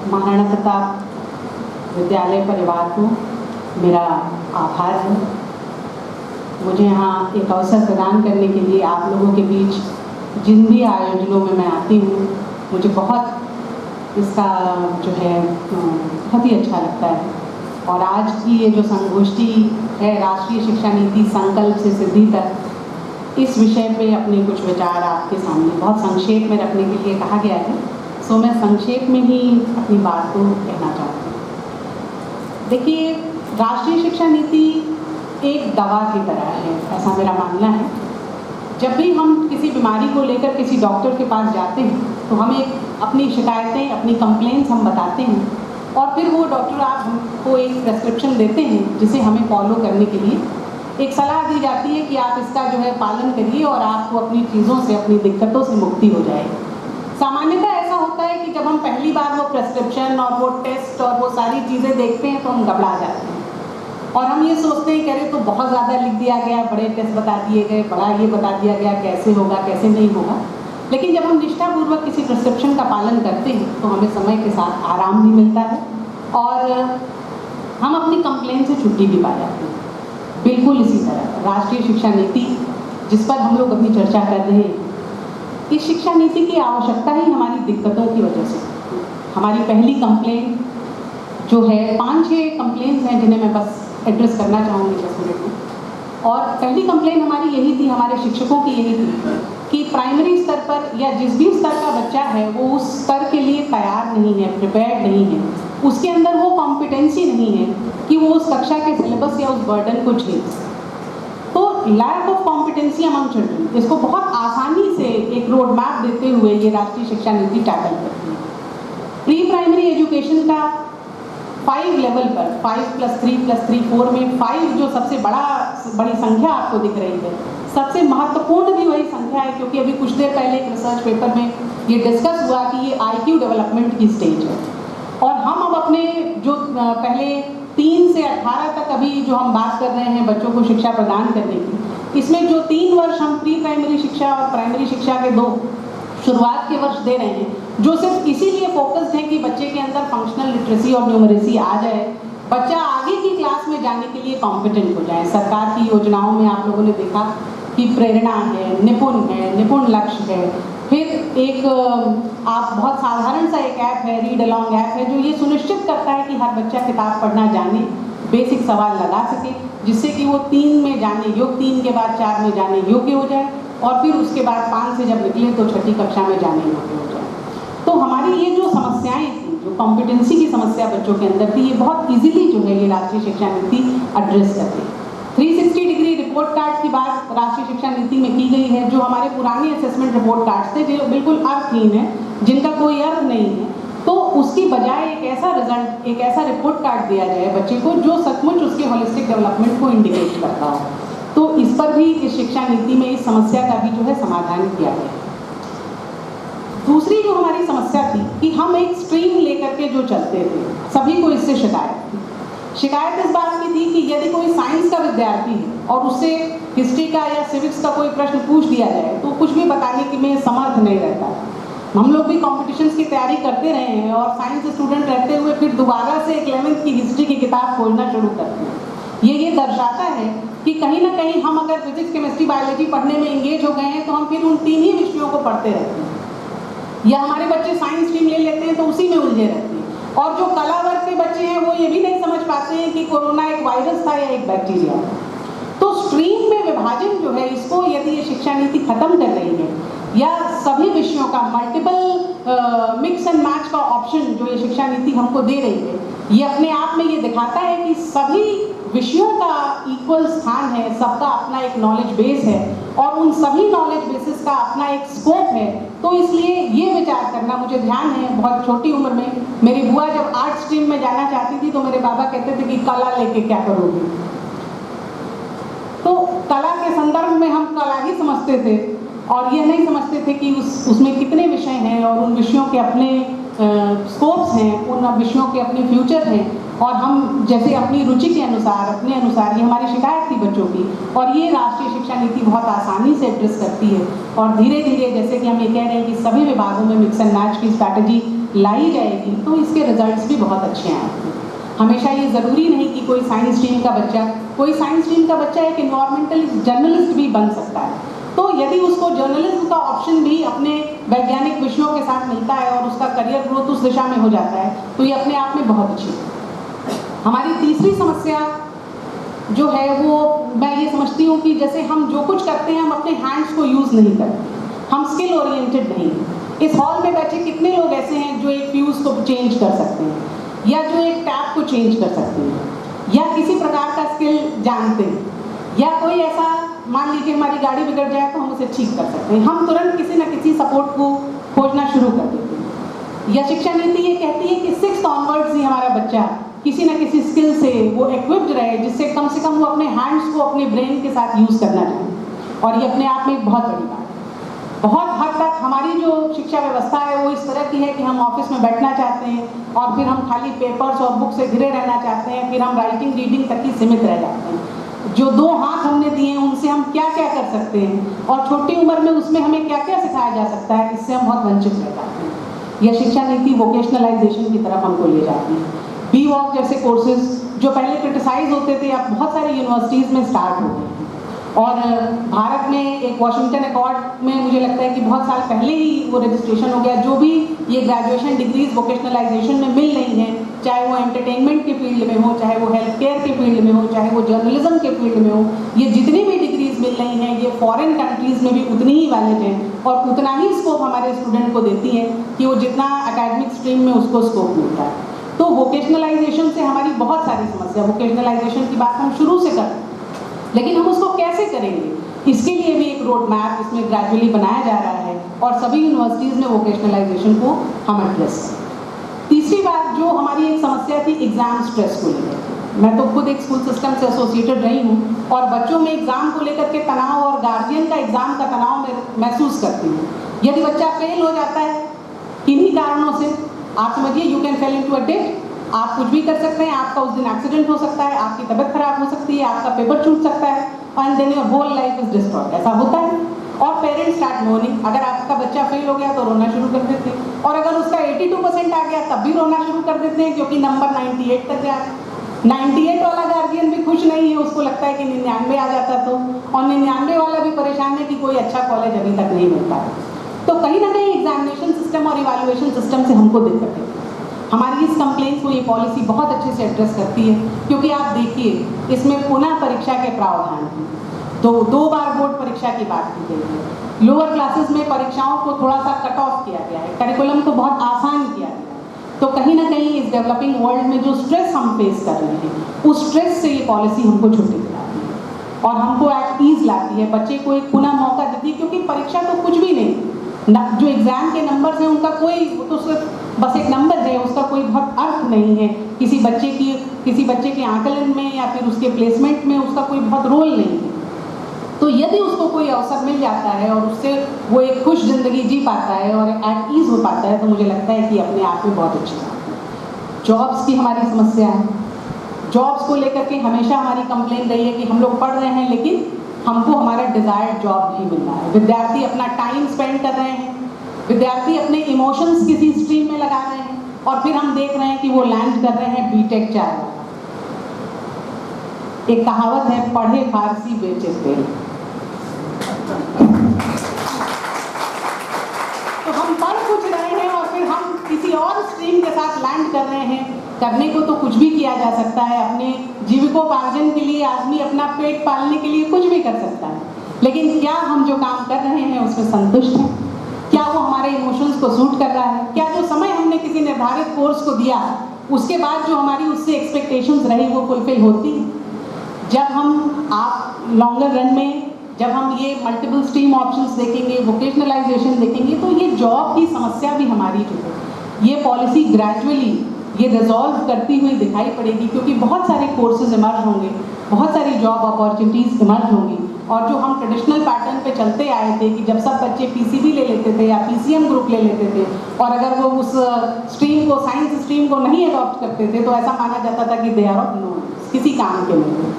महाराणा प्रताप विद्यालय परिवार को मेरा आभार है। मुझे यहाँ एक अवसर प्रदान करने के लिए आप लोगों के बीच जिन भी आयोजनों में मैं आती हूँ, मुझे बहुत इसका जो है बहुत ही अच्छा लगता है। और आज की ये जो संगोष्ठी है, राष्ट्रीय शिक्षा नीति संकल्प से सिद्धि तक, इस विषय पे अपने कुछ विचार आपके सामने बहुत संक्षेप में रखने के लिए कहा गया है। सो मैं संक्षेप में ही अपनी बात को कहना चाहती हूँ। देखिए, राष्ट्रीय शिक्षा नीति एक दवा की तरह है, ऐसा मेरा मानना है। जब भी हम किसी बीमारी को लेकर किसी डॉक्टर के पास जाते हैं तो हमें अपनी शिकायतें, अपनी कंप्लेंट्स हम बताते हैं और फिर वो डॉक्टर आप हमको एक प्रेस्क्रिप्शन देते हैं जिसे हमें फॉलो करने के लिए एक सलाह दी जाती है कि आप इसका जो है पालन करिए और आपको अपनी चीज़ों से, अपनी दिक्कतों से मुक्ति हो जाएगी। सामान्यतः ऐसा होता है कि जब हम पहली बार वो प्रेस्क्रिप्शन और वो टेस्ट और वो सारी चीज़ें देखते हैं तो हम घबरा जाते हैं और हम ये सोचते हैं कि अरे तो बहुत ज़्यादा लिख दिया गया, बड़े टेस्ट बता दिए गए, बड़ा ये बता दिया गया, कैसे होगा कैसे नहीं होगा। लेकिन जब हम निष्ठापूर्वक किसी प्रिस्क्रिप्शन का पालन करते हैं तो हमें समय के साथ आराम भी मिलता है और हम अपनी कंप्लेंट से छुट्टी भी पा जाते हैं। बिल्कुल इसी तरह राष्ट्रीय शिक्षा नीति जिस पर हम लोग अपनी चर्चा कर रहे हैं, इस शिक्षा नीति की आवश्यकता ही हमारी दिक्कतों की वजह से। हमारी पहली कंप्लेंट जो है, 5-6 कंप्लेंट्स हैं जिन्हें मैं बस एड्रेस करना चाहूँगी 10 मिनट में। और पहली कंप्लेंट हमारी यही थी, हमारे शिक्षकों की यही थी कि प्राइमरी स्तर पर या जिस भी स्तर का बच्चा है वो उस स्तर के लिए तैयार नहीं है, प्रिपेयर्ड नहीं है, उसके अंदर वो कॉम्पिटेंसी नहीं है कि वो उस कक्षा के सिलेबस या उस बर्डन को झेल सके। तो lack of competency among children, इसको बहुत आसानी से एक रोड मैप देते हुए ये राष्ट्रीय शिक्षा नीति टैकल करती है। प्री प्राइमरी एजुकेशन का 5 लेवल पर 5+3+3=4 में 5 जो सबसे बड़ी संख्या आपको दिख रही है, सबसे महत्वपूर्ण भी वही संख्या है क्योंकि अभी कुछ देर पहले एक रिसर्च पेपर में ये डिस्कस हुआ कि ये IQ डेवलपमेंट की स्टेज है। और हम अब अपने जो पहले 3 से 18 तक अभी जो हम बात कर रहे हैं बच्चों को शिक्षा प्रदान करने की, इसमें जो 3 वर्ष हम प्री प्राइमरी शिक्षा और प्राइमरी शिक्षा के 2 शुरुआत के वर्ष दे रहे हैं, जो सिर्फ इसीलिए फोकस्ड है कि बच्चे के अंदर फंक्शनल लिटरेसी और न्यूमरेसी आ जाए, बच्चा आगे की क्लास में जाने के लिए कॉम्पिटेंट हो जाए। सरकार की योजनाओं में आप लोगों ने देखा कि प्रेरणा है, निपुण लक्ष्य है, फिर एक आप बहुत साधारण सा एक ऐप है, रीड अलॉन्ग ऐप है, जो ये सुनिश्चित करता है कि हर बच्चा किताब पढ़ना जाने, बेसिक सवाल लगा सके, जिससे कि वो 3 में जाने योग्य, 3 के बाद 4 में जाने योग्य हो जाए और फिर उसके बाद 5 से जब निकले तो 6ठी कक्षा में जाने योग्य हो जाए। तो हमारी ये जो समस्याएं थी, जो कॉम्पिटेंसी की समस्या बच्चों के अंदर थी, ये बहुत इजीली जो है ये राष्ट्रीय शिक्षा नीति एड्रेस करती है। 360 डिग्री रिपोर्ट कार्ड की बात राष्ट्रीय शिक्षा नीति में की गई है, जो हमारे पुराने असेसमेंट रिपोर्ट कार्ड्स थे जो बिल्कुल अर्थहीन है, जिनका कोई अर्थ नहीं है, तो उसकी बजाय एक ऐसा रिजल्ट, एक ऐसा रिपोर्ट कार्ड दिया जाए बच्चे को जो सचमुच उसके होलिस्टिक डेवलपमेंट को इंडिकेट करता हो। तो इस पर भी इस शिक्षा नीति में इस समस्या का भी जो है समाधान किया गया। दूसरी जो हमारी समस्या थी कि हम एक स्ट्रीम लेकर के जो चलते थे, सभी को इससे शिकायत इस बात की थी कि यदि कोई साइंस का विद्यार्थी है और उससे हिस्ट्री का या सिविक्स का कोई प्रश्न पूछ दिया जाए तो कुछ भी बताने की में समर्थ नहीं रहता। हम लोग भी कॉम्पिटिशन्स की तैयारी करते रहे हैं और साइंस स्टूडेंट रहते हुए फिर दोबारा से 11th की हिस्ट्री की किताब खोजना शुरू करते हैं। ये दर्शाता है कि कहीं ना कहीं हम अगर फिजिक्स, केमिस्ट्री, बायोलॉजी पढ़ने में एंगेज हो गए हैं तो हम फिर उन 3 ही विषयों को पढ़ते रहते हैं, या हमारे बच्चे साइंस स्ट्रीम ले लेते हैं तो उसी में उलझे रहते हैं। और जो कला वर्ग के बच्चे हैं वो ये भी नहीं समझ पाते हैं कि कोरोना एक वायरस था या एक बैक्टीरिया था। तो स्ट्रीम में विभाजन जो है, इसको यदि ये शिक्षा नीति खत्म कर रही है या सभी विषयों का मल्टीपल मिक्स एंड मैच का ऑप्शन जो ये शिक्षा नीति हमको दे रही है, ये अपने आप में ये दिखाता है कि सभी विषयों का इक्वल स्थान है, सबका अपना एक नॉलेज बेस है और उन सभी नॉलेज बेसिस का अपना एक स्कोप है। तो इसलिए ये विचार करना, मुझे ध्यान है बहुत छोटी उम्र में मेरी बुआ जब आर्ट स्ट्रीम में जाना चाहती थी तो मेरे बाबा कहते थे कि कला लेके क्या करोगी। तो कला के संदर्भ में हम कला ही समझते थे और ये नहीं समझते थे कि उसमें कितने विषय हैं और उन विषयों के अपने स्कोप्स हैं, उन विषयों के अपने फ्यूचर हैं और हम जैसे अपनी रुचि के अनुसार, अपने अनुसार, ये हमारी शिकायत थी बच्चों की और ये राष्ट्रीय शिक्षा नीति बहुत आसानी से एड्रेस करती है। और धीरे धीरे जैसे कि हम ये कह रहे हैं कि सभी विभागों में मिक्स एंड मैच की स्ट्रैटेजी लाई जाएगी तो इसके रिजल्ट्स भी बहुत अच्छे आएंगे। हमेशा ये ज़रूरी नहीं कि कोई साइंस स्ट्रीम का बच्चा एक इन्वायरमेंटल जर्नलिस्ट भी बन सकता है। तो यदि उसको जर्नलिज्म का ऑप्शन भी अपने वैज्ञानिक विषयों के साथ मिलता है और उसका करियर ग्रोथ उस दिशा में हो जाता है तो ये अपने आप में बहुत अच्छी है। हमारी तीसरी समस्या जो है वो मैं ये समझती हूँ कि जैसे हम जो कुछ करते हैं हम अपने हैंड्स को यूज़ नहीं करते, हम स्किल ओरिएंटेड नहीं हैं। इस हॉल में बैठे कितने लोग ऐसे हैं जो एक फ्यूज़ को चेंज कर सकते हैं या जो एक टैप को चेंज कर सकते हैं या किसी प्रकार का स्किल जानते हैं, या कोई ऐसा मान लीजिए हमारी गाड़ी बिगड़ जाए तो हम उसे ठीक कर सकते हैं, हम तुरंत किसी न किसी सपोर्ट को खोजना शुरू कर देते हैं। या शिक्षा नीति ये कहती है कि 6th ऑनवर्ड्स ही हमारा बच्चा किसी न किसी स्किल से वो इक्विप्ड रहे जिससे कम से कम वो अपने हैंड्स को अपने ब्रेन के साथ यूज़ करना चाहे। और ये अपने आप में एक बहुत बड़ी बात है। बहुत हद तक हमारी जो शिक्षा व्यवस्था है वो इस तरह की है कि हम ऑफिस में बैठना चाहते हैं और फिर हम खाली पेपर्स और बुक से घिरे रहना चाहते हैं, फिर हम राइटिंग रीडिंग तक ही सीमित रह जाते हैं। जो 2 हाथ हमने दिए हैं उनसे हम क्या क्या कर सकते हैं और छोटी उम्र में उसमें हमें क्या क्या सिखाया जा सकता है, इससे हम बहुत वंचित रह जाते हैं। यह शिक्षा नीति वोकेशनलाइजेशन की तरफ हमको ले जाती है। BWOC जैसे कोर्सेज जो पहले क्रिटिसाइज होते थे अब बहुत सारी यूनिवर्सिटीज़ में स्टार्ट हो गए हैं। और भारत में एक वॉशिंगटन अकॉर्ड में मुझे लगता है कि बहुत साल पहले ही वो रजिस्ट्रेशन हो गया। जो भी ये ग्रेजुएशन डिग्रीज वोकेशनलाइजेशन में मिल रही हैं, चाहे वो एंटरटेनमेंट के फील्ड में हो, चाहे वो हेल्थ केयर के फील्ड में हो, चाहे वो जर्नलिज्म के फील्ड में हो, ये जितनी भी डिग्रीज मिल रही हैं ये फॉरेन कंट्रीज़ में भी उतनी ही वैलिड हैं और उतना ही स्कोप हमारे स्टूडेंट को देती हैं कि वो जितना एकेडमिक स्ट्रीम में उसको स्कोप मिलता है। तो वोकेशनलाइजेशन से हमारी बहुत सारी समस्या, वोकेशनलाइजेशन की बात हम शुरू से करते हैं, लेकिन हम उसको कैसे करेंगे इसके लिए भी एक रोड मैप इसमें ग्रेजुअली बनाया जा रहा है और सभी यूनिवर्सिटीज़ में वोकेशनलाइजेशन को हम एड्रेस करें। तीसरी बात जो हमारी एक समस्या थी एग्ज़ाम स्ट्रेस को लेकर, मैं तो खुद एक स्कूल सिस्टम से एसोसिएटेड रही हूँ और बच्चों में एग्ज़ाम को लेकर के तनाव और गार्जियन का एग्ज़ाम का तनाव महसूस करती हूँ। यदि बच्चा फेल हो जाता है किन्हीं कारणों से, आप समझिए you can fell into a debt, आप कुछ भी कर सकते हैं, आपका उस दिन एक्सीडेंट हो सकता है, आपकी तबीयत खराब हो सकती है, आपका पेपर छूट सकता है and then your whole life is destroyed. ऐसा होता है और पेरेंट्स स्टार्ट मोर्निंग। अगर आपका बच्चा फेल हो गया तो रोना शुरू कर देते हैं और अगर उसका 82% आ गया तब भी रोना शुरू कर देते हैं क्योंकि नंबर 98 तक गया। 98 वाला गार्जियन भी खुश नहीं है, उसको लगता है कि 99 आ जाता तो, और 99 वाला भी परेशान है कि कोई अच्छा कॉलेज अभी तक नहीं मिलता है। तो कहीं ना कहीं एग्जामिनेशन सिस्टम और इवैल्यूएशन सिस्टम से हमको दिक्कत है। हमारी इस कंप्लेंट को ये पॉलिसी बहुत अच्छे से एड्रेस करती है क्योंकि आप देखिए इसमें पुनः परीक्षा के प्रावधान हैं। तो 2 बार बोर्ड परीक्षा की बात की गई है। लोअर क्लासेस में परीक्षाओं को थोड़ा सा कट ऑफ किया गया है, करिकुलम को बहुत आसान किया गया है। तो कहीं ना कहीं इस डेवलपिंग वर्ल्ड में जो स्ट्रेस हम फेस कर रहे हैं उस स्ट्रेस से ये पॉलिसी हमको छुट्टी दिलाती है और हमको एट ईज लाती है, बच्चे को एक पुनः मौका देती है क्योंकि परीक्षा तो कुछ भी नहीं, जो एग्जाम के नंबर्स हैं उनका कोई, वो तो सिर्फ बस एक नंबर है, उसका कोई बहुत अर्थ नहीं है किसी बच्चे के आकलन में या फिर उसके प्लेसमेंट में उसका कोई बहुत रोल नहीं है। तो यदि उसको कोई अवसर मिल जाता है और उससे वो एक खुश ज़िंदगी जी पाता है और एट ईज हो पाता है तो मुझे लगता है कि अपने आप में बहुत अच्छी बात है। जॉब्स की हमारी समस्या है, जॉब्स को लेकर के हमेशा हमारी कंप्लेन रही है कि हम लोग पढ़ रहे हैं लेकिन हमको हमारा डिज़ायर्ड जॉब नहीं मिल रहा है। विद्यार्थी अपना टाइम स्पेंड कर रहे हैं, विद्यार्थी अपने इमोशंस किसी स्ट्रीम में लगा रहे हैं और फिर हम देख रहे हैं कि वो लैंड कर रहे हैं बीटेक 4। एक कहावत है, पढ़े फारसी बेचे तेल। तो हम पढ़ कुछ रहे हैं और फिर हम किसी और स्ट्रीम के साथ लैंड कर रहे हैं। करने को तो कुछ भी किया जा सकता है, अपने जीविकोपार्जन के लिए आदमी अपना पेट पालने के लिए कुछ भी कर सकता है, लेकिन क्या हम जो काम कर रहे हैं उसमें संतुष्ट हैं? क्या वो हमारे इमोशंस को सूट कर रहा है? क्या जो समय हमने किसी निर्धारित कोर्स को दिया उसके बाद जो हमारी उससे एक्सपेक्टेशंस रही वो फुलफिल होती? जब हम आप लॉन्गर रन में जब हम ये मल्टीपल स्ट्रीम ऑप्शंस देखेंगे, वोकेशनलाइजेशन देखेंगे, तो ये जॉब की समस्या भी हमारी जो है ये पॉलिसी ग्रेजुअली ये रिजॉल्व करती हुई दिखाई पड़ेगी क्योंकि बहुत सारे कोर्सेज इमर्ज होंगे, बहुत सारी जॉब अपॉर्चुनिटीज़ इमर्ज होंगी। और जो हम ट्रेडिशनल पैटर्न पे चलते आए थे कि जब सब बच्चे पीसीबी ले लेते थे या पीसीएम ग्रुप ले लेते थे और अगर वो उस स्ट्रीम को, साइंस स्ट्रीम को नहीं अडॉप्ट करते थे तो ऐसा माना जाता था कि दे आर ऑफ नो, किसी काम के नहीं।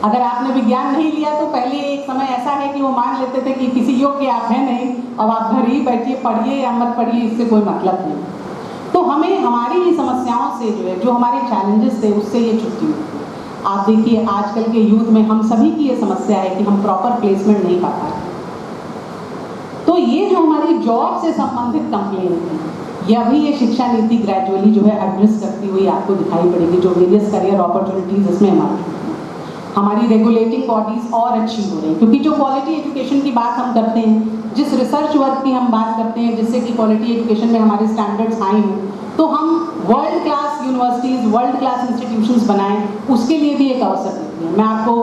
अगर आपने विज्ञान नहीं लिया तो पहले एक समय ऐसा है कि वो मान लेते थे कि किसी योग्य आप हैं नहीं, अब आप घर ही बैठिए, पढ़िए या मत पढ़िए, इससे कोई मतलब नहीं। तो हमें हमारी ही समस्याओं से जो है, जो हमारे चैलेंजेस थे, उससे ये छुट्टी मिलती है। आप देखिए आजकल के यूथ में हम सभी की ये समस्या है कि हम प्रॉपर प्लेसमेंट नहीं पा पा रहे। तो ये जो हमारी जॉब से संबंधित कंप्लेन है, ये अभी ये शिक्षा नीति ग्रेजुअली जो है एड्रेस करती हुई आपको दिखाई पड़ेगी, जो वेरियस करियर अपॉर्चुनिटीज इसमें हमारी रेगुलेटिंग बॉडीज और अच्छी हो रही, क्योंकि जो क्वालिटी एजुकेशन की बात हम करते हैं, जिस रिसर्च वर्क की हम बात करते हैं जिससे कि क्वालिटी एजुकेशन में हमारे स्टैंडर्ड्स हाई हों, तो हम world class universities, world class institutions बनाएं, उसके लिए भी एक अवसर देती है। मैं आपको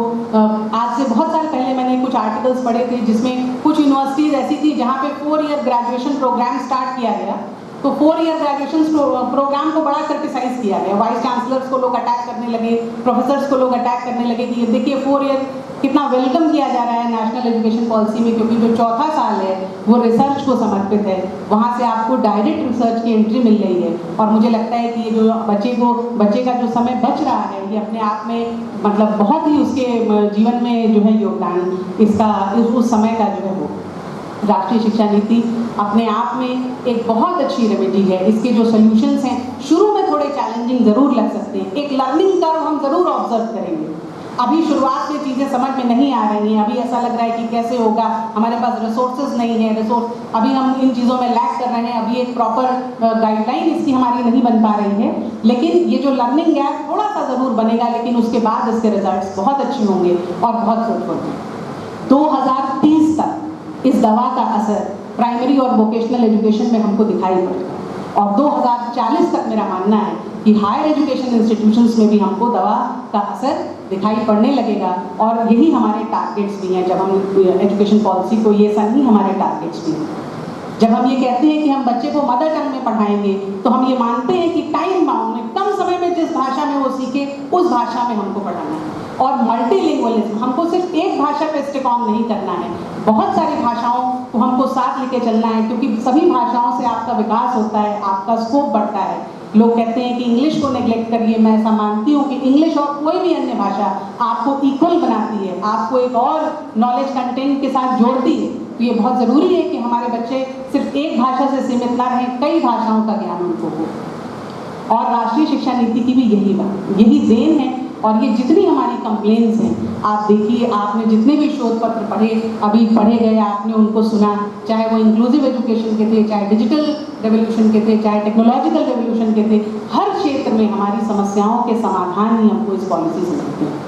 आज से बहुत साल पहले मैंने कुछ आर्टिकल्स पढ़े थे जिसमें कुछ यूनिवर्सिटीज़ ऐसी थी जहाँ पे 4 ईयर ग्रेजुएशन प्रोग्राम स्टार्ट किया गया, तो 4 ईयर ग्रेजुएशन प्रोग्राम को बड़ा क्रिटिसाइज किया गया। वाइस चांसलर्स को लोग अटैक करने लगे, प्रोफेसर्स को लोग अटैक करने लगे कि ये देखिए 4 ईयर कितना वेलकम किया जा रहा है नेशनल एजुकेशन पॉलिसी में, क्योंकि जो चौथा साल है वो रिसर्च को समर्पित है, वहाँ से आपको डायरेक्ट रिसर्च की एंट्री मिल रही है। और मुझे लगता है कि ये जो बच्चे का जो समय बच रहा है, ये अपने आप में मतलब बहुत ही उसके जीवन में जो है योगदान इसका उस समय का जो है वो राष्ट्रीय शिक्षा नीति अपने आप में एक बहुत अच्छी रेमेडी है। इसके जो सॉल्यूशंस हैं शुरू में थोड़े चैलेंजिंग ज़रूर लग सकते हैं, एक लर्निंग कर्व हम ज़रूर ऑब्जर्व करेंगे। अभी शुरुआत में चीज़ें समझ में नहीं आ रही हैं, अभी ऐसा लग रहा है कि कैसे होगा, हमारे पास रिसोर्सेज नहीं है, अभी हम इन चीज़ों में लैक कर रहे हैं, अभी एक प्रॉपर गाइडलाइन इसकी हमारी नहीं बन पा रही है। लेकिन ये जो लर्निंग गैप थोड़ा सा ज़रूर बनेगा, लेकिन उसके बाद इसके रिजल्ट्स बहुत अच्छे होंगे और बहुत फ्रूटफुल होंगे। 2030 तक इस दवा का असर प्राइमरी और वोकेशनल एजुकेशन में हमको दिखाई पड़ेगा, और 2040 तक मेरा मानना है कि हायर एजुकेशन इंस्टीट्यूशंस में भी हमको दवा का असर दिखाई पड़ने लगेगा। और यही हमारे टारगेट्स भी हैं, जब हम एजुकेशन पॉलिसी को, ये सभी हमारे टारगेट्स भी हैं। जब हम ये कहते हैं कि हम बच्चे को मदर टंग में पढ़ाएंगे, तो हम ये मानते हैं कि टाइम बाउंड में, कम समय में जिस भाषा में वो सीखे उस भाषा में हमको पढ़ाना है। और मल्टीलिंगुअलिज्म, हमको सिर्फ एक भाषा पे स्टिक ऑन नहीं करना है, बहुत सारी भाषाओं को हमको साथ लेके चलना है, क्योंकि सभी भाषाओं से आपका विकास होता है, आपका स्कोप बढ़ता है। लोग कहते हैं कि इंग्लिश को नेग्लेक्ट करिए, मैं ऐसा मानती हूँ कि इंग्लिश और कोई भी अन्य भाषा आपको इक्वल बनाती है, आपको एक और नॉलेज कंटेंट के साथ जोड़ती है। तो ये बहुत ज़रूरी है कि हमारे बच्चे सिर्फ एक भाषा से सीमित ना रहें, कई भाषाओं का ज्ञान उनको हो। और राष्ट्रीय शिक्षा नीति की भी यही देन है। और ये जितनी हमारी कंप्लेंट्स हैं, आप देखिए, आपने जितने भी शोध पत्र अभी पढ़े गए, आपने उनको सुना, चाहे वो इंक्लूसिव एजुकेशन के थे, चाहे डिजिटल रेवोल्यूशन के थे, चाहे टेक्नोलॉजिकल रेवोल्यूशन के थे, हर क्षेत्र में हमारी समस्याओं के समाधान ही हमको इस पॉलिसी से मिलते हैं।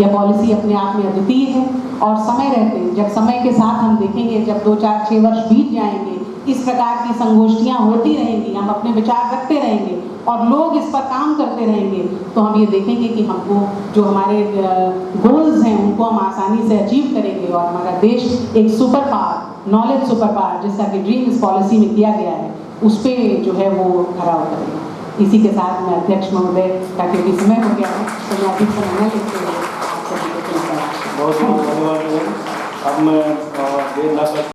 यह पॉलिसी अपने आप में अद्वितीय है, और समय रहते, जब समय के साथ हम देखेंगे, जब 2, 4, 6 वर्ष बीत जाएंगे, इस प्रकार की संगोष्ठियाँ होती रहेंगी, हम अपने विचार रखते रहेंगे और लोग इस पर काम करते रहेंगे, तो हम ये देखेंगे कि हमको जो हमारे गोल्स हैं उनको हम आसानी से अचीव करेंगे, और हमारा देश एक super power, knowledge super power, जिसका कि ड्रीम इस पॉलिसी में किया गया है, उस पर जो है वो खरा उतरेगा। इसी के साथ मैं अध्यक्ष महोदय का क्योंकि समय हो गया है, तो मैं अधिक समय न लेते हुए आप सभी को बहुत बहुत धन्यवाद। अब मैं देर ना